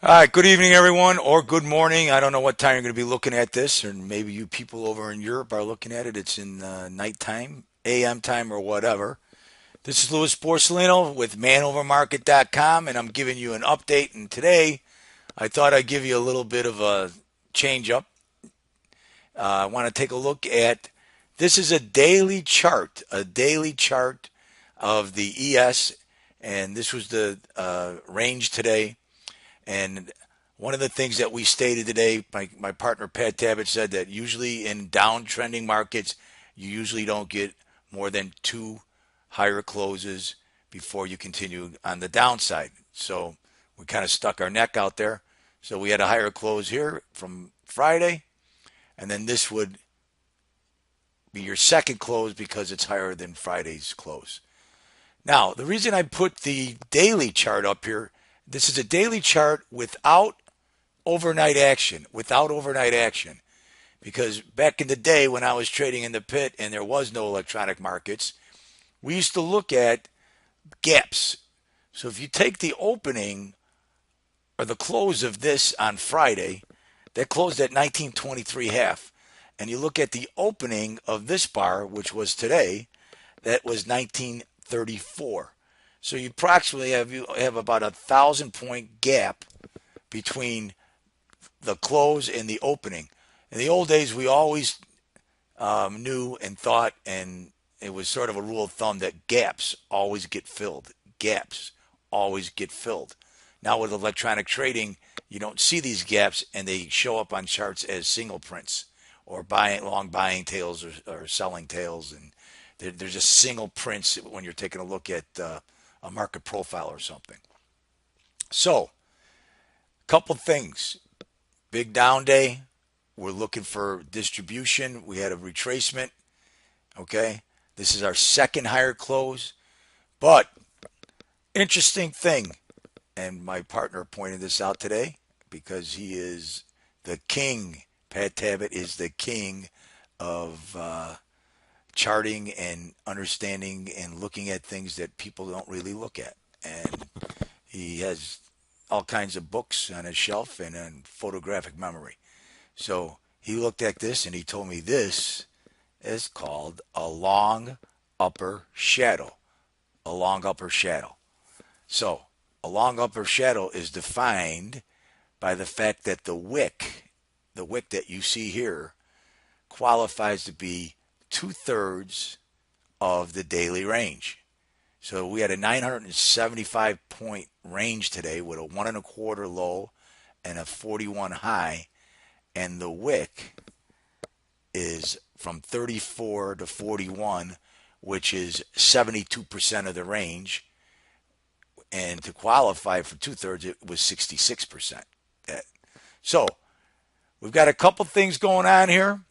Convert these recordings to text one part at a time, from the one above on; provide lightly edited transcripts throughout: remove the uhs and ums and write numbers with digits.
All right, good evening, everyone, or good morning. I don't know what time you're going to be looking at this, or maybe you people over in Europe are looking at it. It's in nighttime, AM time, or whatever. This is Louis Porcelino with ManoverMarket.com, and I'm giving you an update. And today, I thought I'd give you a little bit of a change up. I want to take a look at this is a daily chart of the ES, and this was the range today. And one of the things that we stated today, my partner Pat Tabbitt said that usually in downtrending markets, you usually don't get more than two higher closes before you continue on the downside. So we kind of stuck our neck out there. So we had a higher close here from Friday, and then this would be your second close because it's higher than Friday's close. Now, the reason I put the daily chart up here, this is a daily chart without overnight action. Because back in the day when I was trading in the pit and there was no electronic markets, we used to look at gaps. So if you take the opening or the close of this on Friday, that closed at 1923 half, and you look at the opening of this bar, which was today, that was 1934. So you approximately have about 1,000 point gap between the close and the opening. In the old days, we always knew and thought, and it was sort of a rule of thumb that gaps always get filled. Gaps always get filled. Now with electronic trading, you don't see these gaps, and they show up on charts as single prints or long buying tails or selling tails, and they're just single prints when you're taking a look at a market profile or something. So, a couple things. Big down day. We're looking for distribution. We had a retracement. Okay. This is our second higher close. But interesting thing, and my partner pointed this out today because he is the king. Pat Tabbitt is the king of charting and understanding and looking at things that people don't really look at. And he has all kinds of books on his shelf and photographic memory. So he looked at this and he told me this is called a long upper shadow. A long upper shadow. So a long upper shadow is defined by the fact that the wick that you see here, qualifies to be 2/3 of the daily range. So we had a 975 point range today with a 1 1/4 low and a 41 high, and the wick is from 34 to 41, which is 72% of the range. And to qualify for 2/3, it was 66%. So we've got a couple things going on here.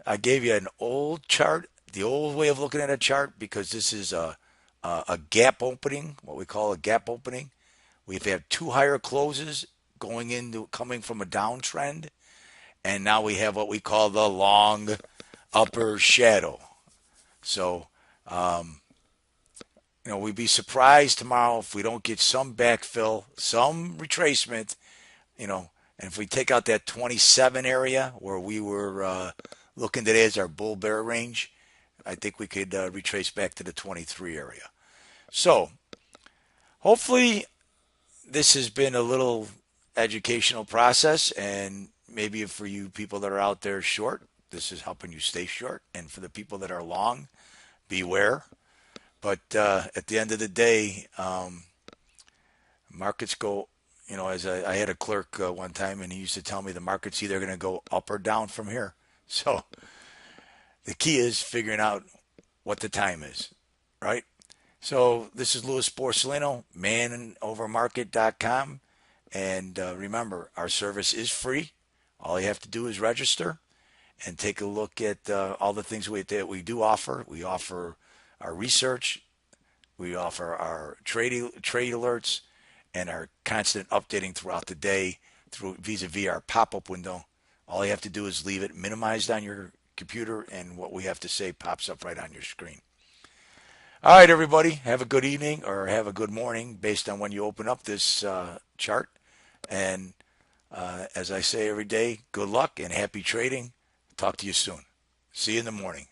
I gave you an old chart, the old way of looking at a chart, because this is a gap opening, what we call a gap opening. We've had two higher closes coming from a downtrend, and now we have what we call the long upper shadow. So, we'd be surprised tomorrow if we don't get some backfill, some retracement, and if we take out that 27 area where we were looking today as our bull bear range, I think we could retrace back to the 23 area. So, hopefully, this has been a little educational process, and maybe for you people that are out there short, this is helping you stay short, and for the people that are long, beware. But at the end of the day, markets go. As I had a clerk one time, and he used to tell me the market's either going to go up or down from here. So the key is figuring out what the time is, right? So this is Louis Porcelino, manovermarket.com. And remember, our service is free. All you have to do is register and take a look at all the things that we do offer. We offer our research, we offer our trade alerts, and our constant updating throughout the day through vis-a-vis our pop-up window. All you have to do is leave it minimized on your computer, and what we have to say pops up right on your screen. All right, everybody, have a good evening or have a good morning based on when you open up this chart. And as I say every day, good luck and happy trading. Talk to you soon. See you in the morning.